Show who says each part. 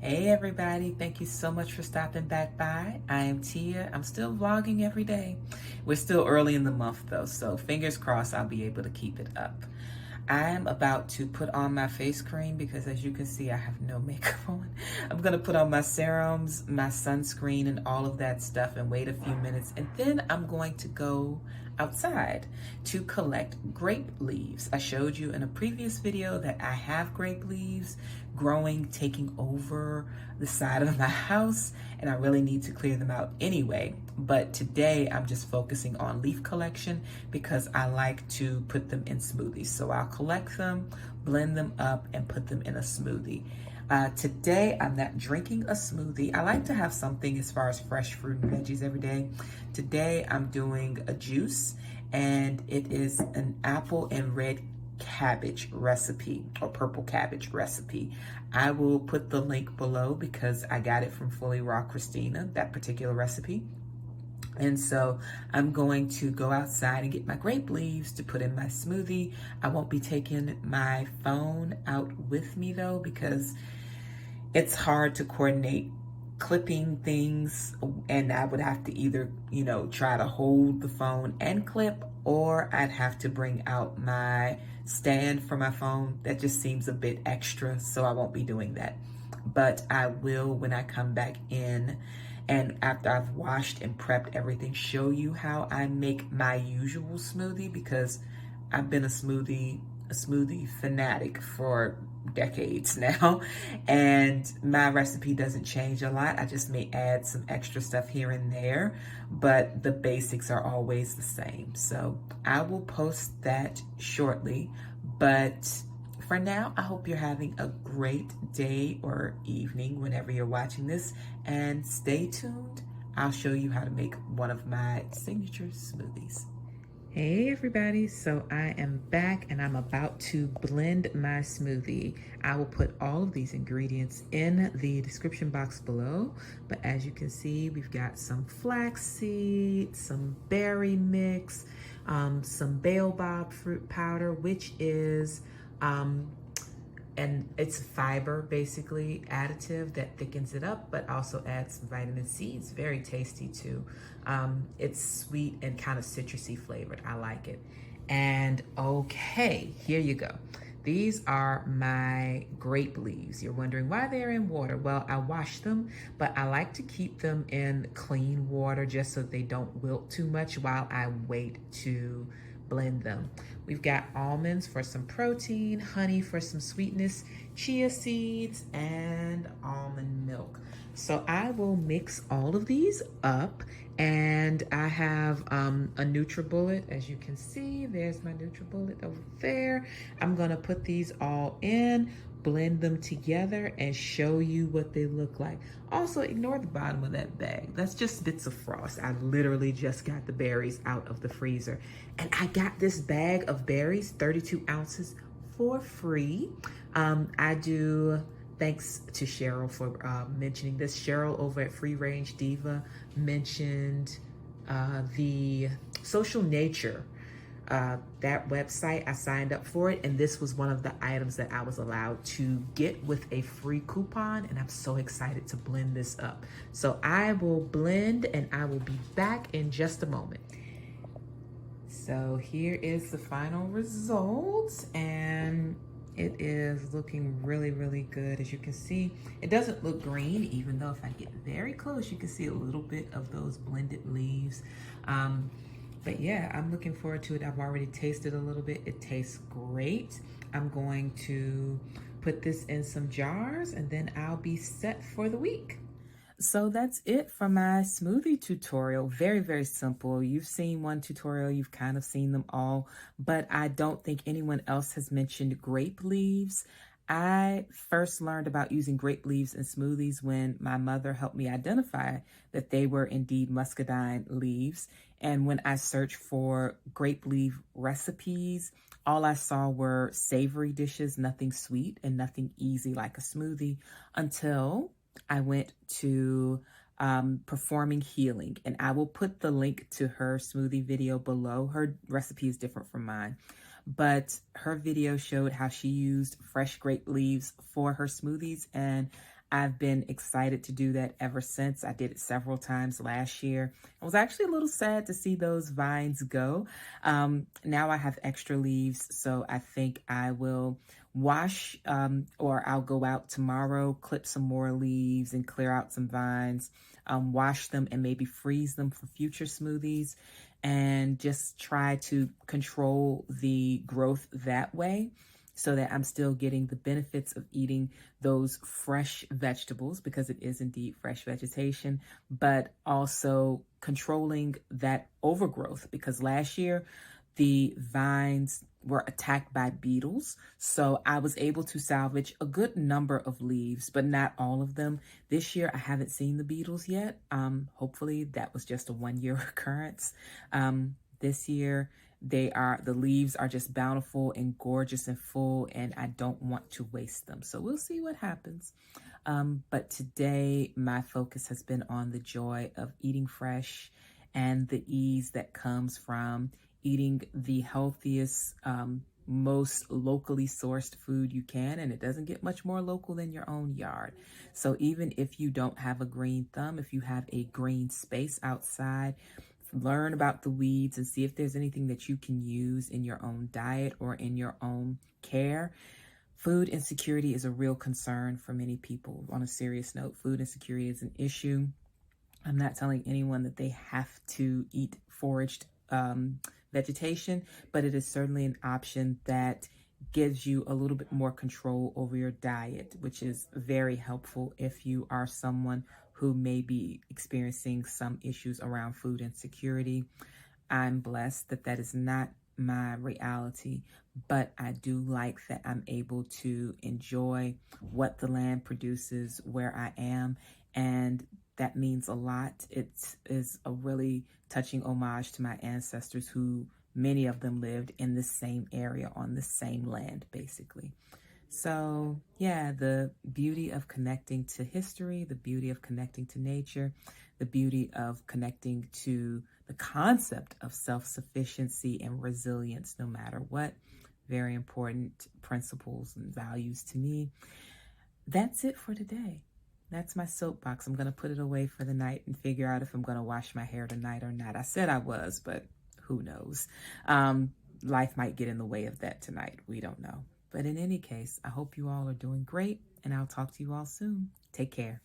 Speaker 1: Hey everybody, thank you so much for stopping back by. I am Tia. I'm still vlogging every day. We're still early in the month though, so fingers crossed I'll be able to keep it up. I'm about to put on my face cream because as you can see, I have no makeup on. I'm gonna put on my serums, my sunscreen, and all of that stuff and wait a few minutes. And then I'm going to go outside to collect grape leaves. I showed you in a previous video that I have grape leaves growing, taking over the side of my house, and I really need to clear them out anyway. But today I'm just focusing on leaf collection because I like to put them in smoothies. So I'll collect them, blend them up, and put them in a smoothie. Today I'm not drinking a smoothie. I like to have something as far as fresh fruit and veggies every day. Today I'm doing a juice, and it is an apple and red cabbage recipe or purple cabbage recipe. I will put the link below because I got it from Fully Raw Christina, that particular recipe. And so I'm going to go outside and get my grape leaves to put in my smoothie. I won't be taking my phone out with me though, because it's hard to coordinate clipping things, and I would have to either, try to hold the phone and clip, or I'd have to bring out my stand for my phone. That just seems a bit extra, so I won't be doing that. But I will, when I come back in and after I've washed and prepped everything, show you how I make my usual smoothie, because I've been a smoothie fanatic for decades now, and my recipe doesn't change a lot. I just may add some extra stuff here and there, but the basics are always the same. So I will post that shortly, but for now, I hope you're having a great day or evening whenever you're watching this, and stay tuned. I'll show you how to make one of my signature smoothies. Hey everybody, so I am back and I'm about to blend my smoothie. I will put all of these ingredients in the description box below, but as you can see, we've got some flax seeds, some berry mix, some baobab fruit powder, which is and it's fiber, basically additive that thickens it up, but also adds some vitamin C. It's very tasty too. It's sweet and kind of citrusy flavored. I like it. And okay, here you go. These are my grape leaves. You're wondering why they're in water. Well, I wash them, but I like to keep them in clean water just so they don't wilt too much while I wait to blend them. We've got almonds for some protein, honey for some sweetness, chia seeds, and almond milk. So I will mix all of these up, and I have a NutriBullet. As you can see, there's my NutriBullet over there. I'm gonna put these all in, blend them together, and show you what they look like. Also, ignore the bottom of that bag. That's just bits of frost. I literally just got the berries out of the freezer. And I got this bag of berries, 32 ounces, for free. I do, thanks to Cheryl for mentioning this. Cheryl over at Free Range Diva mentioned the Social Nature, that website. I signed up for it, and this was one of the items that I was allowed to get with a free coupon, and I'm so excited to blend this up. So I will blend, and I will be back in just a moment. So here is the final result, and it is looking really, really good. As you can see, it doesn't look green, even though if I get very close, you can see a little bit of those blended leaves. But yeah, I'm looking forward to it. I've already tasted a little bit. It tastes great. I'm going to put this in some jars, and then I'll be set for the week. So that's it for my smoothie tutorial. Very, very simple. You've seen one tutorial, you've kind of seen them all, but I don't think anyone else has mentioned grape leaves. I first learned about using grape leaves in smoothies when my mother helped me identify that they were indeed muscadine leaves. And when I searched for grape leaf recipes, all I saw were savory dishes, nothing sweet and nothing easy like a smoothie, until I went to Performing Healing, and I will put the link to her smoothie video below. Her recipe is different from mine, but her video showed how she used fresh grape leaves for her smoothies, and I've been excited to do that ever since. I did it several times last year. I was actually a little sad to see those vines go. Now I have extra leaves, so I think I will wash, or I'll go out tomorrow, clip some more leaves and clear out some vines, wash them and maybe freeze them for future smoothies, and just try to control the growth that way so that I'm still getting the benefits of eating those fresh vegetables, because it is indeed fresh vegetation, but also controlling that overgrowth, because last year the vines were attacked by beetles. So I was able to salvage a good number of leaves, but not all of them. This year I haven't seen the beetles yet. Hopefully that was just a 1 year occurrence. This year the leaves are just bountiful and gorgeous and full, and I don't want to waste them. So we'll see what happens. But today my focus has been on the joy of eating fresh and the ease that comes from eating the healthiest, most locally sourced food you can, and it doesn't get much more local than your own yard. So even if you don't have a green thumb, if you have a green space outside, learn about the weeds and see if there's anything that you can use in your own diet or in your own care. Food insecurity is a real concern for many people. On a serious note, food insecurity is an issue. I'm not telling anyone that they have to eat foraged vegetation, but it is certainly an option that gives you a little bit more control over your diet, which is very helpful if you are someone who may be experiencing some issues around food insecurity. I'm blessed that that is not my reality, but I do like that I'm able to enjoy what the land produces where I am, and that means a lot. It is a really touching homage to my ancestors, who many of them lived in the same area on the same land, basically. So yeah, the beauty of connecting to history, the beauty of connecting to nature, the beauty of connecting to the concept of self-sufficiency and resilience, no matter what. Very important principles and values to me. That's it for today. That's my soapbox. I'm going to put it away for the night and figure out if I'm going to wash my hair tonight or not. I said I was, but who knows? Life might get in the way of that tonight. We don't know. But in any case, I hope you all are doing great, and I'll talk to you all soon. Take care.